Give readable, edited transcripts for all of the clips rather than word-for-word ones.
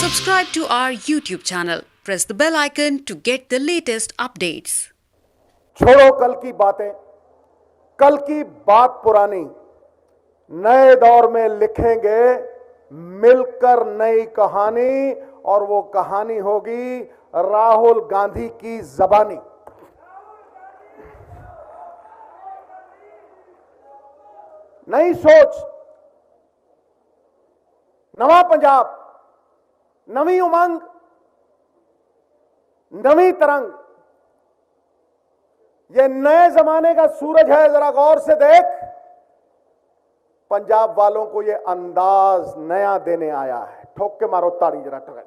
Subscribe to our YouTube channel. Press the bell icon to get the latest updates. छोड़ो कल की बातें, कल की बात पुरानी, नए दौर में लिखेंगे मिलकर नई कहानी, और वो कहानी होगी राहुल गांधी की जबानी। नई सोच, नवा पंजाब, नवी उमंग, नवी तरंग, ये नए जमाने का सूरज है। जरा गौर से देख, पंजाब वालों को ये अंदाज नया देने आया है। ठोक के मारो ताड़ी जरा ठोक।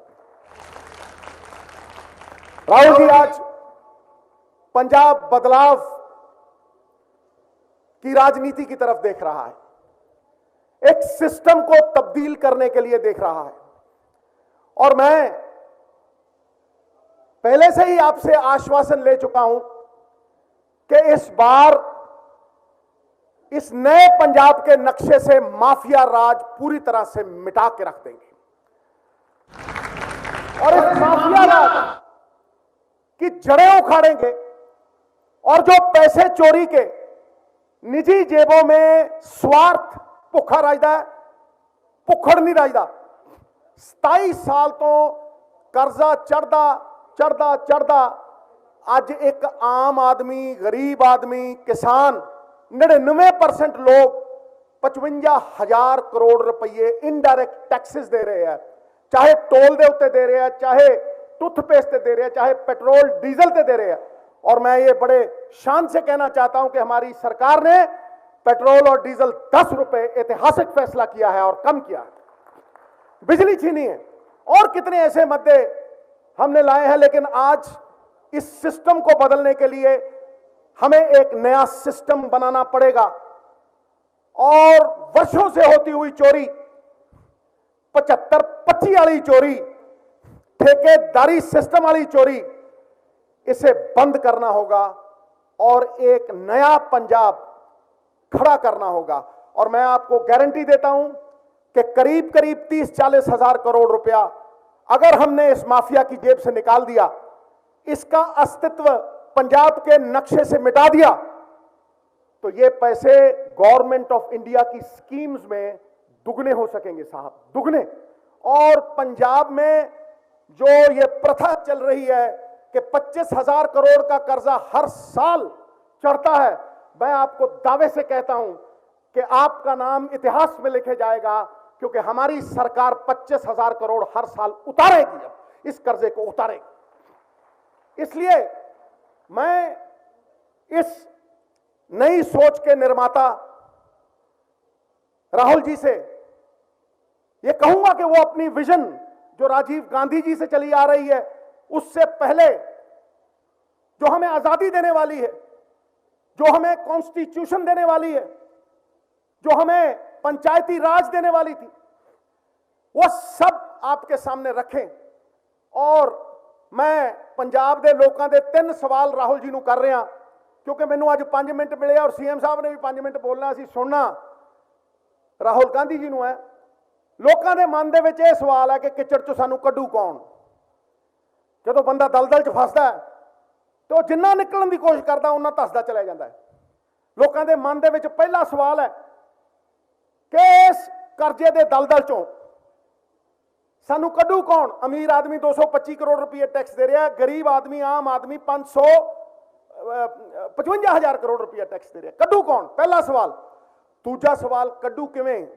राहुल जी आज पंजाब बदलाव की राजनीति की तरफ देख रहा है, एक सिस्टम को तब्दील करने के लिए देख रहा है। और मैं पहले से ही आपसे आश्वासन ले चुका हूं कि इस बार इस नए पंजाब के नक्शे से माफिया राज पूरी तरह से मिटा के रख देंगे, और इस माफिया राज की जड़ें उखाड़ेंगे, और जो पैसे चोरी के निजी जेबों में स्वार्थ भुखा राजदा, भुखड़ नहीं राजदा। 27 साल तो कर्जा चढ़दा चढ़दा चढ़दा आज एक आम आदमी, गरीब आदमी, किसान 99% लोग 55,000 करोड़ रुपए इनडायरेक्ट टैक्सेस दे रहे हैं। चाहे टोल दे उत्ते दे रहे हैं, चाहे टूथपेस्ट दे रहे हैं, चाहे पेट्रोल डीजल ते दे रहे हैं। और मैं ये बड़े शान से कहना चाहता हूं कि हमारी सरकार ने पेट्रोल और डीजल 10 रुपए ऐतिहासिक फैसला किया है और कम किया है। बिजली छीनी है, और कितने ऐसे मुद्दे हमने लाए हैं। लेकिन आज इस सिस्टम को बदलने के लिए हमें एक नया सिस्टम बनाना पड़ेगा, और वर्षों से होती हुई चोरी, 75-25 वाली चोरी, ठेकेदारी सिस्टम वाली चोरी, इसे बंद करना होगा और एक नया पंजाब खड़ा करना होगा। और मैं आपको गारंटी देता हूं कि करीब करीब 30-40 हजार करोड़ रुपया अगर हमने इस माफिया की जेब से निकाल दिया, इसका अस्तित्व पंजाब के नक्शे से मिटा दिया, तो ये पैसे गवर्नमेंट ऑफ इंडिया की स्कीम्स में दुगने हो सकेंगे साहब, दुगने। और पंजाब में जो ये प्रथा चल रही है कि 25,000 करोड़ का कर्जा हर साल चढ़ता है, मैं आपको दावे से कहता हूं कि आपका नाम इतिहास में लिखे जाएगा, क्योंकि हमारी सरकार 25,000 करोड़ हर साल उतारेगी, अब इस कर्जे को उतारेगी। इसलिए मैं इस नई सोच के निर्माता राहुल जी से यह कहूंगा कि वो अपनी विजन जो राजीव गांधी जी से चली आ रही है, उससे पहले जो हमें आजादी देने वाली है, जो हमें कॉन्स्टिट्यूशन देने वाली है, जो हमें पंचायती राज देने वाली थी, वो सब आपके सामने रखें। और मैं पंजाब के लोगों के 3 सवाल राहुल जी को कर रहा, क्योंकि मैनू अज 5 मिनट मिले और सीएम साहब ने भी 5 मिनट बोलना, असीं सुनना राहुल गांधी जी को है। लोगों के मन के सवाल है कि किचड़ चो सानू कड्डू कौन। जो बंदा दलदल च फसदा है तो जिन्ना निकलने की कोशिश करता उन्ना धसदा चला जाता है। लोगों के मन के पहला सवाल है कि इस कर्जे के दलदल चों सानू कड्डू कौन। अमीर आदमी 225 करोड़ रुपये टैक्स दे रहा है, गरीब आदमी, आम आदमी 55,000 करोड़ रुपया टैक्स दे रहा है। कड्डू कौन, पहला सवाल। दूजा सवाल, कड्डू किवें,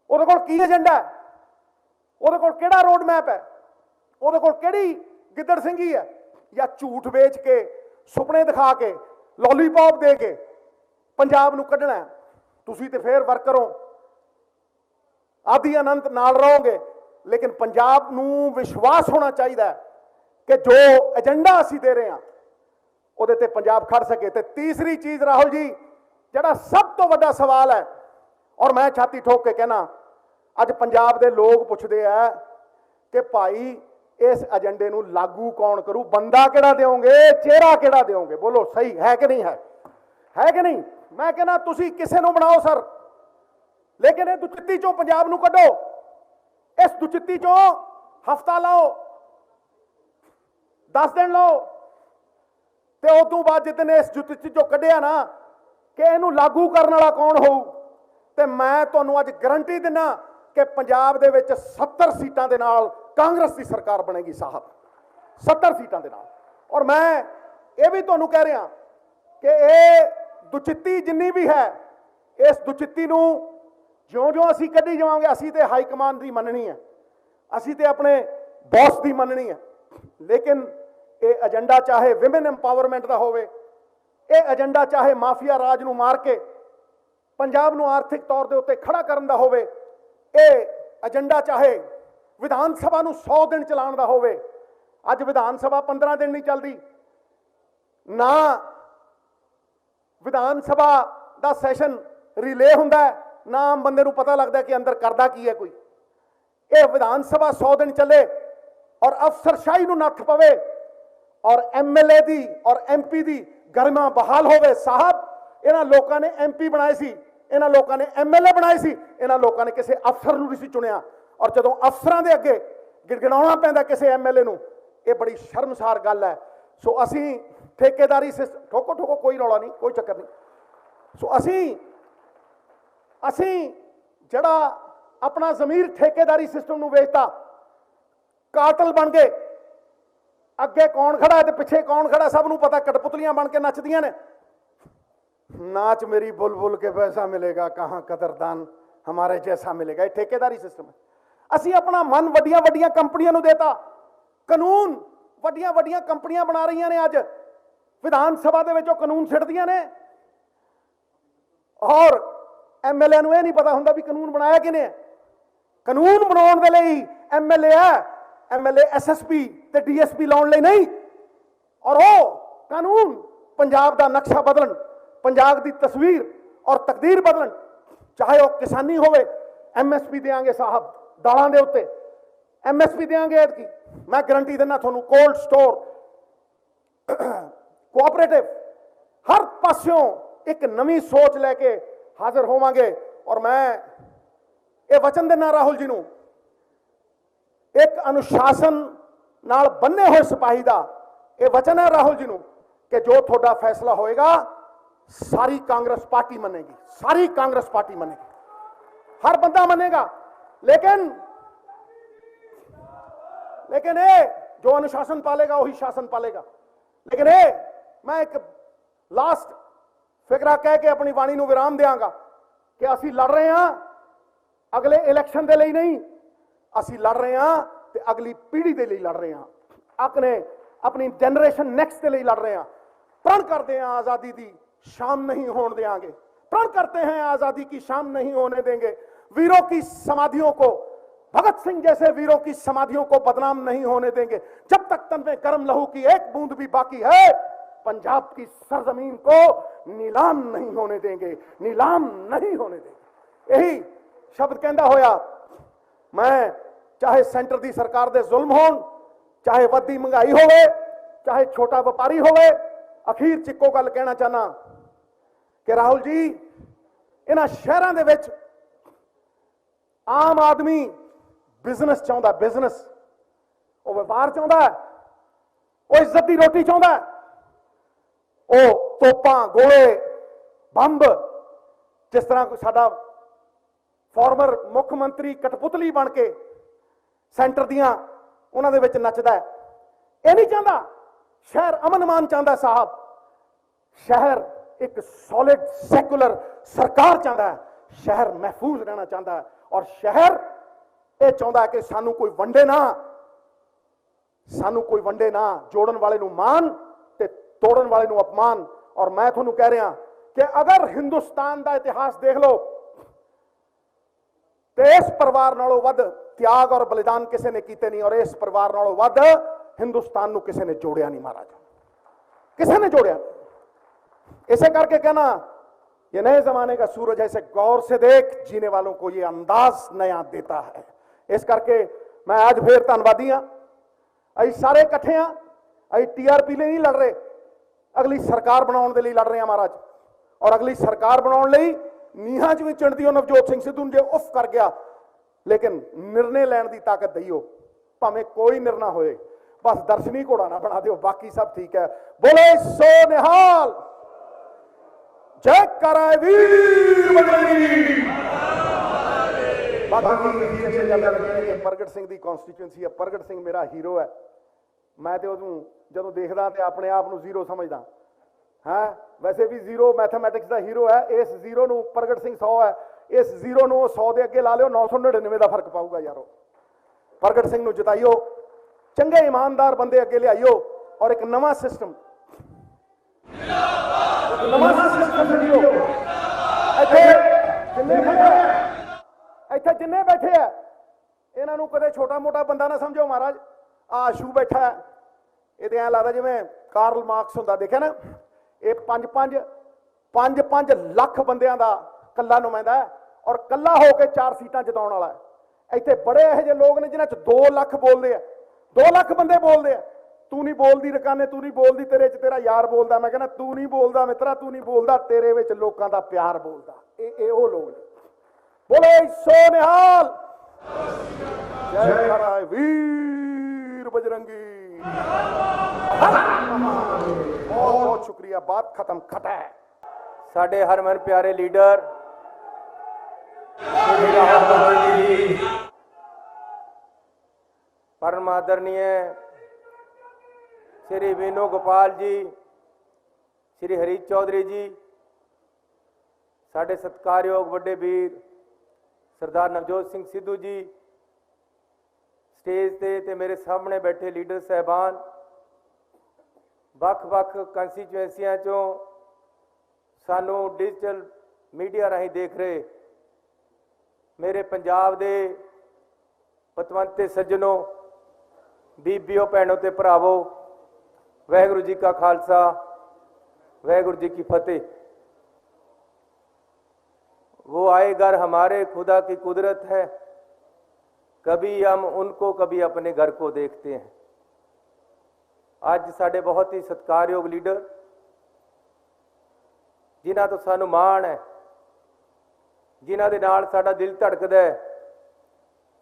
उहदे कोल की एजेंडा है, उहदे कोल किहड़ा रोड मैप है, उहदे कोल किहड़ी गिद्दड़ सिंघी है, या झूठ बेच के, सुपने दिखा के, लॉलीपॉप दे के पंजाब नूं कड्ढना है। तुसीं ते फिर वर्कर हो, आदि अनंत नाल रहोगे, लेकिन पंजाब नूं विश्वास होना चाहिए कि जो एजेंडा असीं दे रहे हैं उहदे ते पंजाब खड़ सके। ते तीसरी चीज राहुल जी, जिहड़ा सब तो वड्डा सवाल है, और मैं छाती ठोक के कहना, अज पंजाब दे लोग पुछदे है कि भाई इस एजेंडे नूं लागू कौन करू, बंदा किहड़ा देओगे, चेहरा किहड़ा देओगे, बोलो सही है कि नहीं है कि नहीं। मैं कहना तुसीं किसे नूं बनाओ सर, लेकिन ये दुचित्ती चों पंजाब नूं कड्डो। इस दुचित्ती चों हफ्ता लो, 10 दिन लो, तो उस तो बाद जितने इस जुत्त चो कढ़िया ना कि इनू लागू करने वाला कौन होऊ, तो मैं तुहानू अज गारंटी दिना कि पंजाब दे विच 70 सीटां दे नाल कांग्रेस की सरकार बनेगी साहब, 70 सीटां दे नाल। और मैं ये भी तुहानू कह रहा कि ये दुचित्ती जिन्नी भी है, इस दुचित्ती नू ज्यों ज्यों असीं कढ़ी जावांगे, असीं ते हाई कमान की मननी है, असीं ते अपने बॉस की मननी है, लेकिन ये एजेंडा चाहे विमेन एंपावरमेंट का होवे, ये एजेंडा चाहे माफिया राज नू मार के पंजाब नू आर्थिक तौर के उत्ते खड़ा करन दा होवे, ये एजेंडा चाहे विधान सभा नू 100 दिन चलाउण दा होवे। अज विधान सभा 15 दिन नहीं चलती ना, विधान सभा का सैशन रिले हुंदा है, ना आम बंदे नू पता लगता है कि अंदर करदा की है कोई। ये विधान सभा 100 दिन चले और अफसरशाही नू नत्थ पवे और MLA दी और MP दी गरिमा बहाल होवे। साहब इन्हां लोकां ने MP बनाए सी, इन्हां लोकां ने MLA बनाए सी, इन्हां लोकां ने किसी अफसर नू नहीं सी चुनिया, और जदों अफसरां दे अगे गिड़गिड़ाउणा पैंदा किसी MLA नू, ये बड़ी शर्मसार गल है। सो असीं ठेकेदारी सिस्टम, ठोको ठोको कोई रौला नहीं, कोई चक्कर नहीं। सो असीं जड़ा अपना जमीर ठेकेदारी सिस्टम नू वेचता, कातल बन गए, अगे कौन खड़ा है तो पिछे कौन खड़ा, सब नू पता, कठपुतलियां बन के नचदियां ने। नाच मेरी बुलबुल के पैसा मिलेगा, कहां कदरदान हमारे जैसा मिलेगा, ये ठेकेदारी सिस्टम है। असीं अपना मन वड्डियां वड्डियां कंपनियां नू देता, कानून वड्डियां वड्डियां कंपनियां बना रही ने, अज विधान सभा दे विच कानून सिटदियां ने, और MLA नू नहीं पता हुंदा भी कानून बनाया किने। कानून बनाउण दे लई MLA है, MLA SSP ते DSP लाउण लई नहीं, और वो कानून पंजाब दा नक्शा बदलन, पंजाब दी तस्वीर और तकदीर बदलन, चाहे वो किसानी होवे, MSP देंगे साहब दालां दे उत्ते, MSP देंगे एतकी, मैं गारंटी देना तुहानू, कोल्ड स्टोर, कोऑपरेटिव, हर पास्यों एक नवी सोच लैके हाजिर होवांगे। और मैं ये वचन देना राहुल जी नू, एक अनुशासन नाल बन्ने हुए सिपाही दा ये वचन है राहुल जी नू कि जो थोड़ा फैसला होएगा सारी कांग्रेस पार्टी मनेगी, सारी कांग्रेस पार्टी मनेगी, हर बंदा मनेगा। लेकिन ये जो अनुशासन पालेगा वही शासन पालेगा। लेकिन ये मैं एक लास्ट फिकरा कह के अपनी वाणी नू विराम देंगा कि असी लड़ रहे हैं अगले इलैक्शन के लिए नहीं, असी लड़ रहे हैं तो अगली पीढ़ी के लिए लड़ रहे हैं, अपनी जनरेशन नेक्स्ट के लिए लड़ रहे हैं। प्रण करते हैं आजादी की शाम नहीं होने देंगे, प्रण करते हैं आजादी की शाम नहीं होने देंगे, वीरों की समाधियों को, भगत सिंह जैसे वीरों की समाधियों को बदनाम नहीं होने देंगे। जब तक तन में गर्म लहू की एक बूंद भी बाकी है, पंजाब की सरजमीन को नीलाम नहीं होने देंगे, नीलाम नहीं होने देंगे। यही शब्द कहता होया मैं, चाहे सेंटर की सरकार दे जुल्म होण, चाहे वधी महंगाई होवे, चाहे छोटा व्यापारी होवे, अखीर च इक्को गल कहना चाहना कि राहुल जी इन्हां शहरां दे विच आम आदमी बिजनेस चाहता, बिजनेस वो व्यापार चाहता है, वो इज्जत की रोटी चाहता है, वो तोपां गोले बंब, जिस तरह साडा फॉर्मर मुख्यमंत्री कठपुतली बन के सेंटर दियां उन्हां दे विच नचदा है, ये नहीं चाहता। शहर अमन मान चाहता साहब, शहर एक सॉलिड सैकुलर सरकार चाहता है, शहर महफूज रहना चाहता है, और शहर ये चाहता है कि सानू कोई वंडे ना, सानू कोई वंडे ना, जोड़न वाले नू मान ते तोड़न वाले नू अपमान। और मैं तुहानू कह रहा कि अगर हिंदुस्तान का इतिहास देख लो तो इस परिवार नालों वध त्याग और बलिदान किसी ने कीते नहीं, और इस परिवार नालों वध हिंदुस्तान नू किसी ने जोड़िया नहीं, महाराज किसी ने जोड़िया नहीं। इसे करके कहना ये नए जमाने का सूरज ऐसे गौर से देख, जीने वालों को ये अंदाज नया देता है। इस करके मैं आज फिर धन्यवादी हाँ, अं सारे इकट्ठे हाँ, अं TRP लिए नहीं लड़ रहे, अगली सरकार बनाने के लिए लड़ रहे हैं महाराज। और अगली सरकार बनाने लिए नीहां च भी चिंटदी नवजोत सिंह सिद्धू जे उफ कर गया, लेकिन निर्णय लैण की ताकत दईओ, भावें कोई निर्णय होए, बस दर्शनी घोड़ा ना बना दिओ, बाकी सब ठीक है। बोले सो निहाल, जय कराए वीर बजरंगी। प्रगट सिंह की कॉन्स्टिट्यूएंसी है, प्रगट सिंह मेरा हीरो है। मैं तो जो देखदा तो अपने आप को जीरो समझदा है, वैसे भी जीरो मैथमैटिक्स का हीरो है। इस जीरो नूं प्रगट सिंह 100 है, इस जीरो नूं 100 के अगे ला लियो, 999 का फर्क पाऊगा यारो। प्रगट सिंह नूं जिताइयो, चंगे ईमानदार बंदे अगे लियाइयो और एक नवा सिस्टम जिन्ने बैठे है इन्हों कदे छोटा मोटा बंदा ना समझो महाराज। आशू बैठा है, ये तो ऐ लगता जिवें कार्ल मार्क्स होंदा, देखा ना, ये 5 लाख बंदियां दा कल्ला नुमाइंदा है और कल्ला होकर 4 सीटां जिताउण वाला है। इत्थे बड़े ਇਹੋ ਜਿਹੇ लोग ने जिन्हां च 2 लाख बोलते हैं, 2 लाख बंदे बोलते हैं। तू नहीं बोलती रकाने, तू नहीं बोलती, तेरे च तेरा यार बोलता। मैं कहना तू नहीं बोलता मित्रा, तू नहीं बोलता, तेरे विच लोकां दा प्यार बोलता। ये वो लोग ने। बोले सो निहाल, जय कराए वीर बजरंगी। बहुत बहुत शुक्रिया, बात खत्म, खटा है। साडे हरमन प्यारे लीडर परम आदरणीय श्री वेणु गोपाल जी, श्री हरीश चौधरी जी, साडे सत्कारयोग वड्डे वीर सरदार नवजोत सिंह सिद्धू जी, स्टेज ते मेरे सामने बैठे लीडर साहबान, ਵੱਖ-ਵੱਖ ਕੰਸਟੀਚੁਐਂਸੀਆਂ ਚੋਂ ਸਾਨੂੰ डिजिटल मीडिया ਰਾਹੀਂ देख रहे मेरे पंजाब ਦੇ पतवंत सज्जनों, बीबियों, भैनों ते भरावो, वाहिगुरू जी का खालसा, वाहिगुरू जी की फतेह। वो आए घर हमारे खुदा की कुदरत है, कभी हम उनको कभी अपने घर को देखते हैं। आज साडे बहुत ही सत्कारयोग लीडर जिन्हां तो सानू माण है, जिन्हां दे नाल साडा दिल धड़कदा है,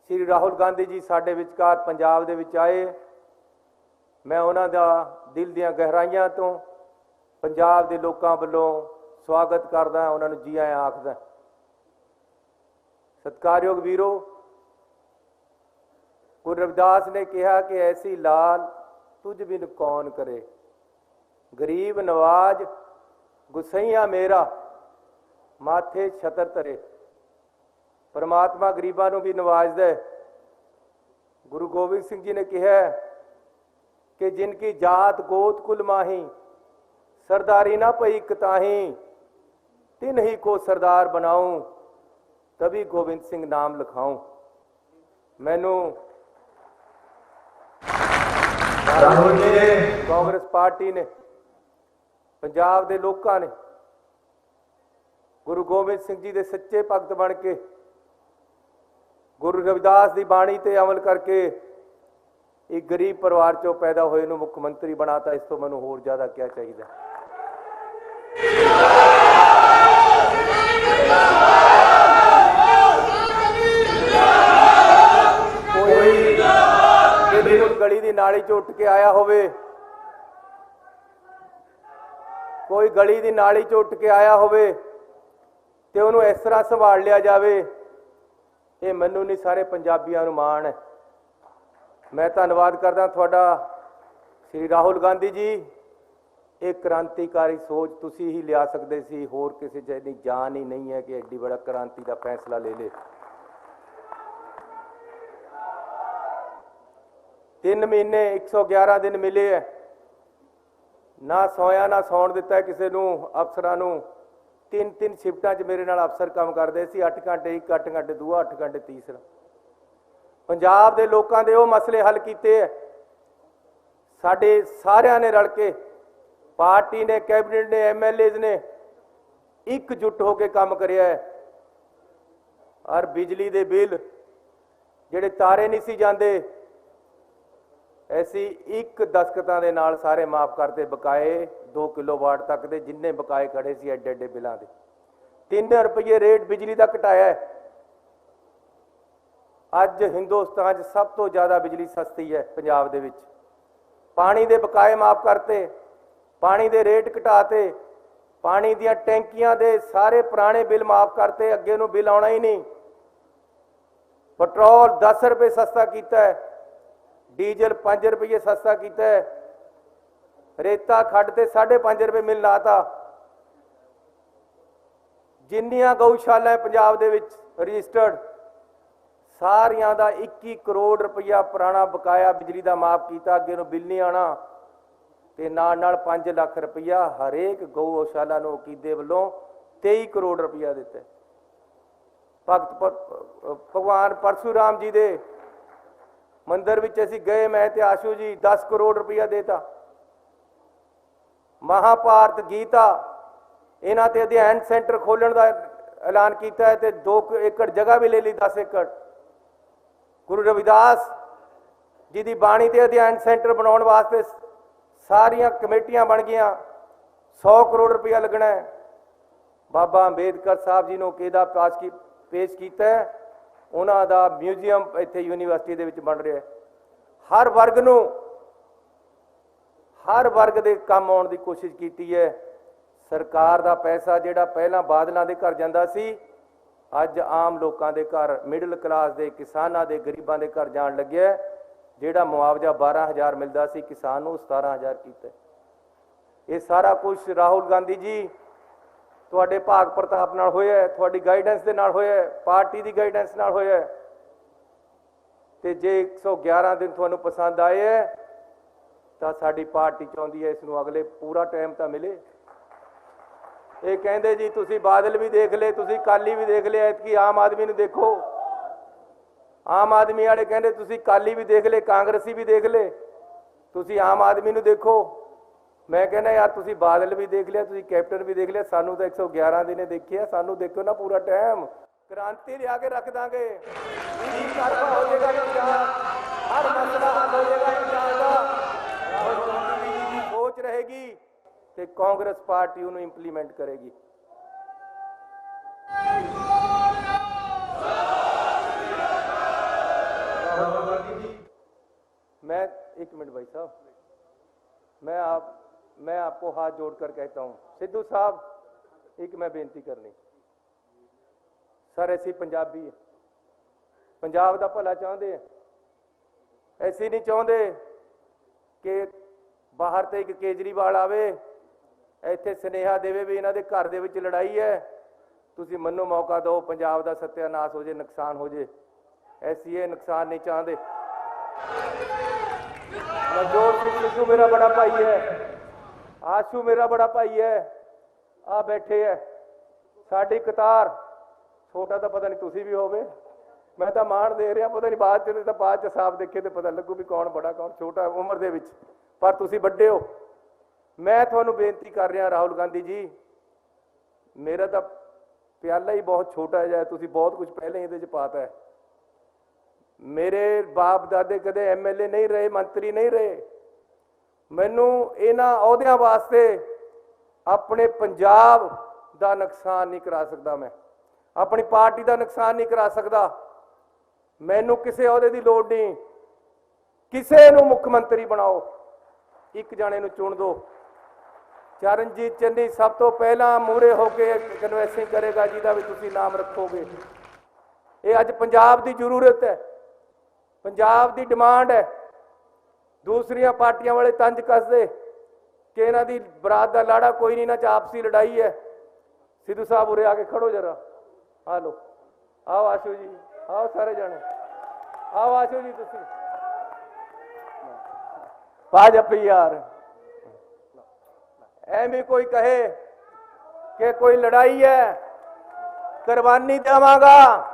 श्री राहुल गांधी जी साडे विचकार पंजाब दे विच आए। मैं उन्हां दा दिल दीआं गहराइयां तो पंजाब दे लोकां वल्लों स्वागत करदा, उन्हां नूं जी आयां आखदा। सत्कारयोग वीरो, गुरु रविदास ने कहा कि ऐसी लाल तुझ बिन कौन करे, गरीब नवाज गुसैया मेरा माथे छतर तरे। परमात्मा गरीबां नूं भी नवाजदा है। गुरु गोबिंद सिंह जी ने कहा कि जिनकी जात गोत कुल माही, सरदारी ना पई कताही, तिन ही को सरदार बनाऊं, तभी गोबिंद सिंह नाम लिखाऊं। मैनू कांग्रेस पार्टी ने, पंजाब के लोगों ने गुरु गोबिंद सिंह जी के सच्चे भगत बन के, गुरु रविदास की बाणी ते अमल करके एक गरीब परिवार चों पैदा होए नूं मुख्यमंत्री बनाता। इस तो मैनूं होर ज़्यादा क्या चाहिए। कोई गली की नाली चो उठ के आया होवे, कोई गली की नाली चो उठ के आया होवे ते उन्होंने इस तरह संभाल लिया जाए, ये मैनू नहीं सारे पंजाबियों नूं माण है। मैं धन्नवाद करदा तुहाडा श्री राहुल गांधी जी। एक क्रांतिकारी सोच तुसी ही लिया सकते सी, होर किसी च इन्नी जान ही नहीं है कि एड्डी बड़ा क्रांति का फैसला ले ले। 3 महीने 111 दिन मिले है, ना सोया ना सौण दिता है किसी नूं। अफसरां नूं 3-3 शिफ्टां च मेरे नाल अफसर काम करते सी, 8 घंटे एक, 8 घंटे दूआ, 8 घंटे तीसरा। पंजाब दे लोकां दे वो मसले हल कीते है साडे सारियां ने रल के, पार्टी ने, कैबिनेट ने, MLAs ने एकजुट होकर काम करिया है। और बिजली दे बिल जिहड़े तारे नहीं सी जांदे, ऐसी एक दस्खतां दे नाल सारे माफ करते। बकाए 2 किलोवाट तक दे जिन्ने बकाए खड़े सी एडे एडे बिलों के, 3 रुपये रेट बिजली का घटाया है। ਅੱਜ ਹਿੰਦੁਸਤਾਨ 'ਚ ਸਭ ਤੋਂ ਜ਼ਿਆਦਾ ਬਿਜਲੀ ਸਸਤੀ ਹੈ ਪੰਜਾਬ ਦੇ ਵਿੱਚ। ਪਾਣੀ ਦੇ ਬਕਾਏ ਮਾਫ ਕਰਤੇ, ਪਾਣੀ ਦੇ ਰੇਟ ਘਟਾਤੇ, ਪਾਣੀ ਦੀਆਂ ਟੈਂਕੀਆਂ ਦੇ ਸਾਰੇ ਪੁਰਾਣੇ ਬਿੱਲ ਮਾਫ ਕਰਤੇ, ਅੱਗੇ ਨੂੰ ਬਿੱਲ ਆਉਣਾ ਹੀ ਨਹੀਂ। ਪੈਟਰੋਲ 10 ਰੁਪਏ ਸਸਤਾ ਕੀਤਾ ਹੈ, ਡੀਜ਼ਲ 5 ਰੁਪਏ ਸਸਤਾ ਕੀਤਾ ਹੈ, ਰੇਤਾ ਖੱਡ ਤੇ 5.5 ਰੁਪਏ ਮਿਲ ਲਾਤਾ। ਜਿੰਨੀਆਂ ਗਊਸ਼ਾਲਾ ਪੰਜਾਬ ਦੇ ਵਿੱਚ ਰਜਿਸਟਰਡ ਸਾਰਿਆਂ ਦਾ 21 ਕਰੋੜ ਰੁਪਇਆ ਪੁਰਾਣਾ ਬਕਾਇਆ ਬਿਜਲੀ ਦਾ ਮਾਫ ਕੀਤਾ, ਅੱਗੇ ਨੂੰ ਬਿੱਲ ਨਹੀਂ ਆਉਣਾ। ਤੇ ਨਾਲ 5 ਲੱਖ ਰੁਪਇਆ ਹਰੇਕ ਗਊਸ਼ਾਲਾ ਨੂੰ ਅਕੀਦੇ ਵੱਲੋਂ 23 ਕਰੋੜ ਰੁਪਇਆ ਦਿੱਤਾ। ਭਗਵਾਨ ਪਰਸ਼ੂਰਾਮ ਜੀ ਦੇ ਮੰਦਿਰ ਵਿੱਚ ਅਸੀਂ ਗਏ, ਮੈਂ ਤੇ ਆਸ਼ੂ ਜੀ, 10 ਕਰੋੜ ਰੁਪਇਆ ਦੇਤਾ। ਮਹਾਭਾਰਤ ਗੀਤਾ ਇਹਨਾਂ ਤੇ ਅਧਿਐਨ ਸੈਂਟਰ ਖੋਲਣ ਦਾ ਐਲਾਨ ਕੀਤਾ ਹੈ ਤੇ 2 ਏਕੜ ਜਗ੍ਹਾ ਵੀ ਲੈ ਲਈ, 10 ਏਕੜ। ਗੁਰੂ ਰਵਿਦਾਸ ਜੀ ਦੀ ਬਾਣੀ ਤੇ ਅਧਿਐਨ ਸੈਂਟਰ ਬਣਾਉਣ ਵਾਸਤੇ ਸਾਰੀਆਂ ਕਮੇਟੀਆਂ ਬਣ ਗਈਆਂ, 100 ਕਰੋੜ ਰੁਪਇਆ ਲੱਗਣਾ ਹੈ। ਬਾਬਾ ਅੰਬੇਦਕਰ ਸਾਹਿਬ ਜੀ ਨੂੰ ਕਿਹਦਾ ਪੇਸ਼ ਕੀਤਾ ਹੈ, ਉਹਨਾਂ ਦਾ ਮਿਊਜ਼ੀਅਮ ਇੱਥੇ ਯੂਨੀਵਰਸਿਟੀ ਦੇ ਵਿੱਚ ਬਣ ਰਿਹਾ ਹੈ। ਹਰ ਵਰਗ ਦੇ ਕੰਮ ਆਉਣ ਦੀ ਕੋਸ਼ਿਸ਼ ਕੀਤੀ ਹੈ। ਸਰਕਾਰ ਦਾ ਪੈਸਾ ਜਿਹੜਾ ਪਹਿਲਾਂ ਬਾਦਲਾਂ ਦੇ ਘਰ ਜਾਂਦਾ ਸੀ, ਅੱਜ ਆਮ ਲੋਕਾਂ ਦੇ ਘਰ, ਮਿਡਲ ਕਲਾਸ ਦੇ, ਕਿਸਾਨਾਂ ਦੇ, ਗਰੀਬਾਂ ਦੇ ਘਰ ਜਾਣ ਲੱਗਿਆ। ਜਿਹੜਾ ਮੁਆਵਜ਼ਾ 12,000 ਮਿਲਦਾ ਸੀ ਕਿਸਾਨ ਨੂੰ, 17,000 ਕੀਤਾ। ਇਹ ਸਾਰਾ ਕੁਝ ਰਾਹੁਲ ਗਾਂਧੀ ਜੀ ਤੁਹਾਡੇ ਭਾਗ ਪ੍ਰਤਾਪ ਨਾਲ ਹੋਇਆ, ਤੁਹਾਡੀ ਗਾਈਡੈਂਸ ਦੇ ਨਾਲ ਹੋਇਆ, ਪਾਰਟੀ ਦੀ ਗਾਈਡੈਂਸ ਨਾਲ ਹੋਇਆ। ਤੇ ਜੇ 111 ਦਿਨ ਤੁਹਾਨੂੰ ਪਸੰਦ ਆਏ ਹੈ ਤਾਂ ਸਾਡੀ ਪਾਰਟੀ ਚਾਹੁੰਦੀ ਹੈ ਇਸ ਨੂੰ ਅਗਲੇ ਪੂਰਾ ਟਾਈਮ ਤਾਂ ਮਿਲੇ। ਇਹ ਕਹਿੰਦੇ ਜੀ ਤੁਸੀਂ ਬਾਦਲ ਵੀ ਦੇਖ ਲਏ, ਤੁਸੀਂ ਕਾਲੀ ਵੀ ਦੇਖ ਲਿਆ, ਐਤਕੀ ਆਮ ਆਦਮੀ ਨੂੰ ਦੇਖੋ। ਆਮ ਆਦਮੀ ਵਾਲੇ ਕਹਿੰਦੇ ਤੁਸੀਂ ਕਾਲੀ ਵੀ ਦੇਖ ਲਏ, ਕਾਂਗਰਸੀ ਵੀ ਦੇਖ ਲਏ, ਤੁਸੀਂ ਆਮ ਆਦਮੀ ਨੂੰ ਦੇਖੋ। ਮੈਂ ਕਹਿੰਦਾ ਯਾਰ ਤੁਸੀਂ ਬਾਦਲ ਵੀ ਦੇਖ ਲਿਆ, ਤੁਸੀਂ ਕੈਪਟਨ ਵੀ ਦੇਖ ਲਿਆ, ਸਾਨੂੰ ਤਾਂ 111 ਦਿਨੇ ਦੇਖਿਆ, ਸਾਨੂੰ ਦੇਖੋ ਨਾ ਪੂਰਾ ਟਾਈਮ। ਕ੍ਰਾਂਤੀ ਲਿਆ ਕੇ ਰੱਖ ਦਾਂਗੇ, ਹੋ ਜਾਏਗਾ ਪੰਜਾਬ, ਹਰ ਮਸਲਾ ਹੱਲ ਹੋ ਜਾਏਗਾ ਪੰਜਾਬ ਦਾ। ਸੋਚ ਰਹੇਗੀ ਤੇ ਕਾਂਗਰਸ ਪਾਰਟੀ ਉਹਨੂੰ ਇੰਪਲੀਮੈਂਟ ਕਰੇਗੀ। मैं 1 मिनट भाई साहब, मैं आपको हाथ जोड़कर कहता हूं, सिद्धू साहब एक मैं बेनती करनी। सर ऐसी पंजाबी है, पंजाब का भला चाहते हैं, ऐसी नहीं चाहते कि बाहर तो एक केजरीवाल आवे ਇੱਥੇ ਸੁਨੇਹਾ ਦੇਵੇ ਵੀ ਇਹਨਾਂ ਦੇ ਘਰ ਦੇ ਵਿੱਚ ਲੜਾਈ ਹੈ, ਤੁਸੀਂ ਮੈਨੂੰ ਮੌਕਾ ਦਿਓ, ਪੰਜਾਬ ਦਾ ਸੱਤਿਆਨਾਸ਼ ਹੋ ਜੇ, ਨੁਕਸਾਨ ਹੋ ਜੇ। ਐਸੀ ਇਹ ਨੁਕਸਾਨ ਨਹੀਂ ਚਾਹੁੰਦੇ। ਨਵਜੋਤ ਸਿੰਘ ਸਿੱਧੂ ਮੇਰਾ ਬੜਾ ਭਾਈ ਹੈ, ਆਸ਼ੂ ਮੇਰਾ ਬੜਾ ਭਾਈ ਹੈ, ਆ ਬੈਠੇ ਹੈ ਸਾਡੀ ਕਤਾਰ। ਛੋਟਾ ਤਾਂ ਪਤਾ ਨਹੀਂ ਤੁਸੀਂ ਵੀ ਹੋਵੇ, ਮੈਂ ਤਾਂ ਮਾਣ ਦੇ ਰਿਹਾ, ਪਤਾ ਨਹੀਂ ਬਾਅਦ ਚ ਤਾਂ ਬਾਅਦ ਚ ਸਾਫ ਦੇਖੇ ਤੇ ਪਤਾ ਲੱਗੂ ਵੀ ਕੌਣ ਬੜਾ ਕੌਣ ਛੋਟਾ ਉਮਰ ਦੇ ਵਿੱਚ, ਪਰ ਤੁਸੀਂ ਵੱਡੇ ਹੋ। ਮੈਂ ਤੁਹਾਨੂੰ ਬੇਨਤੀ ਕਰ ਰਿਹਾ ਰਾਹੁਲ ਗਾਂਧੀ ਜੀ, ਮੇਰਾ ਤਾਂ ਪਿਆਲਾ ਹੀ ਬਹੁਤ ਛੋਟਾ ਜਿਹਾ, ਤੁਸੀਂ ਬਹੁਤ ਕੁਝ ਪਹਿਲੇ ਇਹਦੇ 'ਚ ਪਾਤਾ ਹੈ। ਮੇਰੇ ਬਾਪ ਦਾਦੇ ਕਦੇ ਐਮਐਲਏ ਨਹੀਂ ਰਹੇ, ਮੰਤਰੀ ਨਹੀਂ ਰਹੇ। ਮੈਨੂੰ ਇਹਨਾਂ ਅਹੁਦਿਆਂ ਵਾਸਤੇ ਆਪਣੇ ਪੰਜਾਬ ਦਾ ਨੁਕਸਾਨ ਨਹੀਂ ਕਰਾ ਸਕਦਾ, ਮੈਂ ਆਪਣੀ ਪਾਰਟੀ ਦਾ ਨੁਕਸਾਨ ਨਹੀਂ ਕਰਾ ਸਕਦਾ। ਮੈਨੂੰ ਕਿਸੇ ਅਹੁਦੇ ਦੀ ਲੋੜ ਨਹੀਂ, ਕਿਸੇ ਨੂੰ ਮੁੱਖ ਮੰਤਰੀ ਬਣਾਓ, ਇੱਕ ਜਾਣੇ ਨੂੰ ਚੁਣ ਦਿਓ। ਚਰਨਜੀਤ ਚੰਨੀ ਸਭ ਤੋਂ ਪਹਿਲਾਂ ਮੂਹਰੇ ਹੋ ਕੇ ਕਨਵੈਂਸਿੰਗ ਕਰੇਗਾ, ਜਿਹਦਾ ਵੀ ਤੁਸੀਂ ਨਾਮ ਰੱਖੋਗੇ। ਇਹ ਅੱਜ ਪੰਜਾਬ ਦੀ ਜ਼ਰੂਰਤ ਹੈ, ਪੰਜਾਬ ਦੀ ਡਿਮਾਂਡ ਹੈ। ਦੂਸਰੀਆਂ ਪਾਰਟੀਆਂ ਵਾਲੇ ਤੰਜ ਕੱਸਦੇ ਕਿ ਇਹਨਾਂ ਦੀ ਬਰਾਤ ਦਾ ਲਾੜਾ ਕੋਈ ਨਹੀਂ, ਨਾ ਚ ਆਪਸੀ ਲੜਾਈ ਹੈ। ਸਿੱਧੂ ਸਾਹਿਬ ਉਰੇ ਆ ਕੇ ਖੜੋ ਜਰਾ, ਆ ਲੋ, ਆਓ ਆਸ਼ੂ ਜੀ, ਆਓ ਸਾਰੇ ਜਾਣੇ, ਆਓ ਆਸ਼ੂ ਜੀ, ਤੁਸੀਂ ਭਾਜਪਾ ਯਾਰ। ਐਵੇਂ ਕੋਈ ਕਹੇ ਕਿ ਕੋਈ ਲੜਾਈ ਹੈ, ਕੁਰਬਾਨੀ ਦੇਵਾਂਗਾ